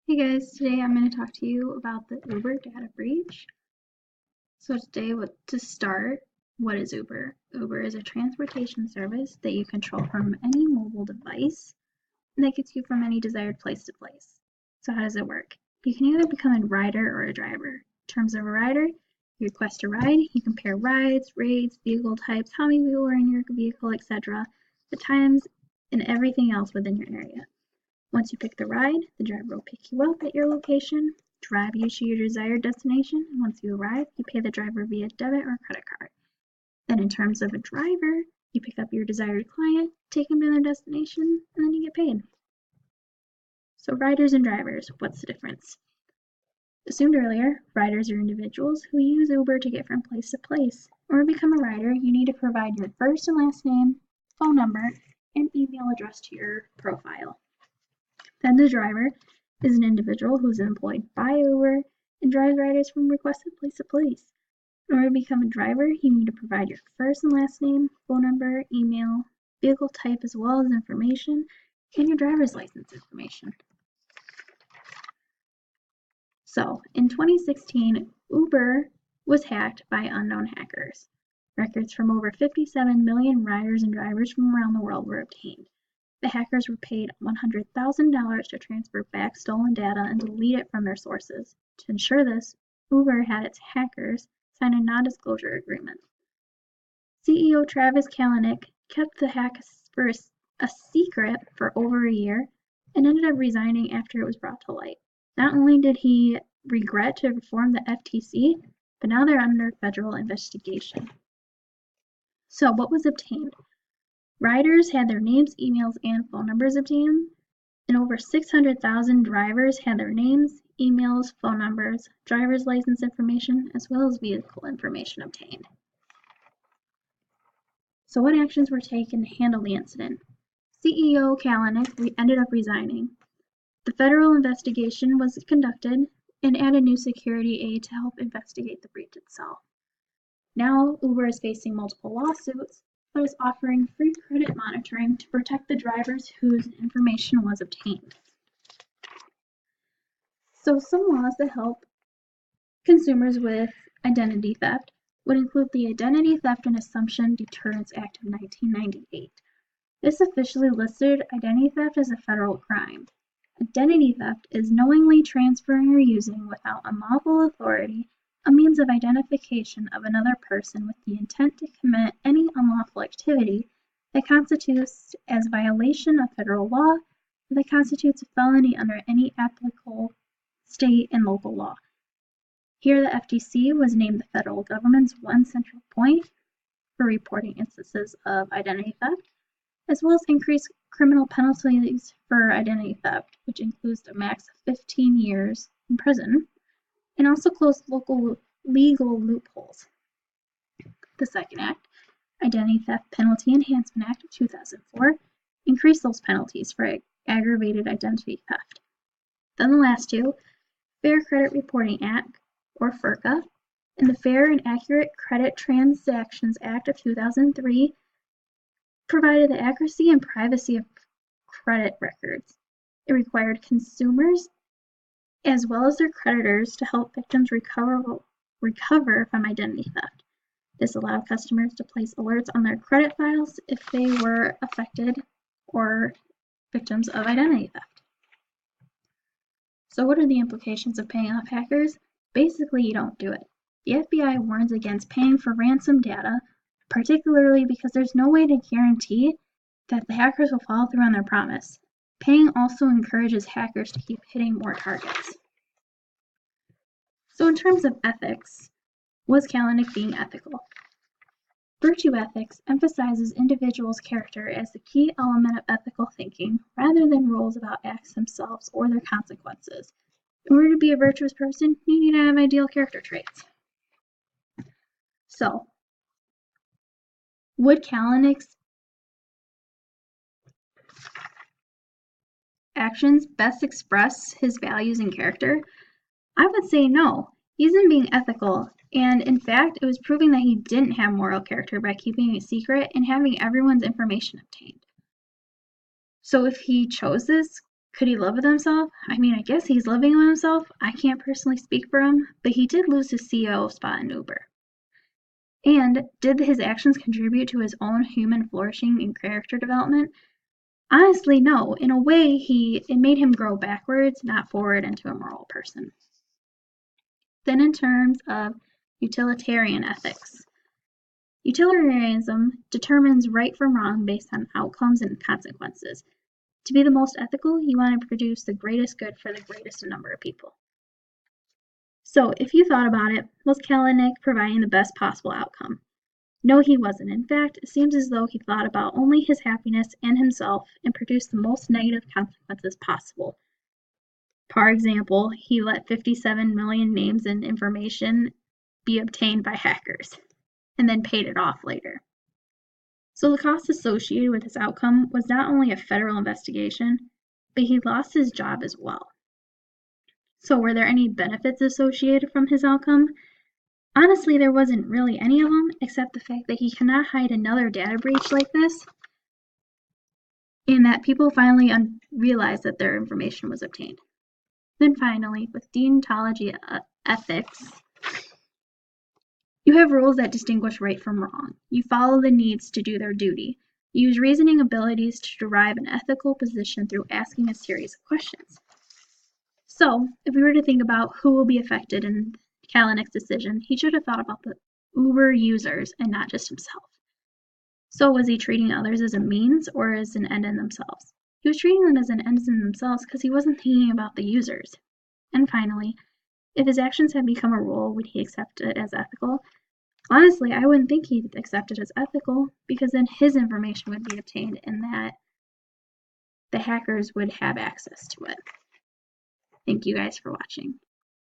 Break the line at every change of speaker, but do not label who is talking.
Hey guys, today I'm going to talk to you about the Uber data breach. So today, to start, what is Uber? Uber is a transportation service that you control from any mobile device and that gets you from any desired place to place. So how does it work? You can either become a rider or a driver. In terms of a rider, you request a ride, you compare rides, rates, vehicle types, how many people are in your vehicle, etc., the times, and everything else within your area. Once you pick the ride, the driver will pick you up at your location, drive you to your desired destination, and once you arrive, you pay the driver via debit or credit card. Then in terms of a driver, you pick up your desired client, take them to their destination, and then you get paid. So riders and drivers, what's the difference? Assumed earlier, riders are individuals who use Uber to get from place to place. In order to become a rider, you need to provide your first and last name, phone number, and email address to your profile. Then the driver is an individual who is employed by Uber and drives riders from requested place to place. In order to become a driver, you need to provide your first and last name, phone number, email, vehicle type, as well as information, and your driver's license information. So, in 2016, Uber was hacked by unknown hackers. Records from over 57 million riders and drivers from around the world were obtained. The hackers were paid $100,000 to transfer back stolen data and delete it from their sources. To ensure this, Uber had its hackers sign a non-disclosure agreement. CEO Travis Kalanick kept the hack a secret for over a year and ended up resigning after it was brought to light. Not only did he regret to inform the FTC, but now they're under federal investigation. So what was obtained? Riders had their names, emails, and phone numbers obtained, and over 600,000 drivers had their names, emails, phone numbers, driver's license information, as well as vehicle information obtained. So what actions were taken to handle the incident? CEO Kalanick ended up resigning. The federal investigation was conducted and added new security aid to help investigate the breach itself. Now Uber is facing multiple lawsuits, but is offering free credit monitoring to protect the drivers whose information was obtained. So some laws that help consumers with identity theft would include the Identity Theft and Assumption Deterrence Act of 1998. This officially listed identity theft as a federal crime. Identity theft is knowingly transferring or using without unlawful authority a means of identification of another person with the intent to commit any unlawful activity that constitutes as violation of federal law or that constitutes a felony under any applicable state and local law. Here the FTC was named the federal government's one central point for reporting instances of identity theft, as well as increased criminal penalties for identity theft, which includes a max of 15 years in prison, and also closed local legal loopholes. The second act, Identity Theft Penalty Enhancement Act of 2004, increased those penalties for aggravated identity theft. Then the last two, Fair Credit Reporting Act, or FERCA, and the Fair and Accurate Credit Transactions Act of 2003 provided the accuracy and privacy of credit records. It required consumers as well as their creditors to help victims recover from identity theft. This allowed customers to place alerts on their credit files if they were affected or victims of identity theft. So what are the implications of paying off hackers? Basically, you don't do it. The FBI warns against paying for ransom data, particularly because there's no way to guarantee that the hackers will follow through on their promise. Paying also encourages hackers to keep hitting more targets. So in terms of ethics, was Kalanick being ethical? Virtue ethics emphasizes individuals' character as the key element of ethical thinking, rather than rules about acts themselves or their consequences. In order to be a virtuous person, you need to have ideal character traits. So, would Kalanick's actions best express his values and character? I would say no. He isn't being ethical, and in fact, it was proving that he didn't have moral character by keeping it secret and having everyone's information obtained. So if he chose this Could he live with himself? I mean, I guess he's living with himself. I can't personally speak for him, but he did lose his CEO spot in Uber. And did his actions contribute to his own human flourishing and character development? Honestly, no. In a way, it made him grow backwards, not forward into a moral person. Then in terms of utilitarian ethics. Utilitarianism determines right from wrong based on outcomes and consequences. To be the most ethical, you want to produce the greatest good for the greatest number of people. So, if you thought about it, was Kalanick providing the best possible outcome? No, he wasn't. In fact, it seems as though he thought about only his happiness and himself and produced the most negative consequences possible. For example, he let 57 million names and information be obtained by hackers and then paid it off later. So the cost associated with his outcome was not only a federal investigation, but he lost his job as well. So were there any benefits associated from his outcome? Honestly, there wasn't really any of them, except the fact that he cannot hide another data breach like this, and that people finally realized that their information was obtained. Then finally, with deontology ethics, you have rules that distinguish right from wrong. You follow the needs to do their duty. You use reasoning abilities to derive an ethical position through asking a series of questions. So, if we were to think about who will be affected in Kalanick's decision, he should have thought about the Uber users and not just himself. So was he treating others as a means or as an end in themselves? He was treating them as an end in themselves because he wasn't thinking about the users. And finally, if his actions had become a rule, would he accept it as ethical? Honestly, I wouldn't think he'd accept it as ethical because then his information would be obtained and that the hackers would have access to it. Thank you guys for watching.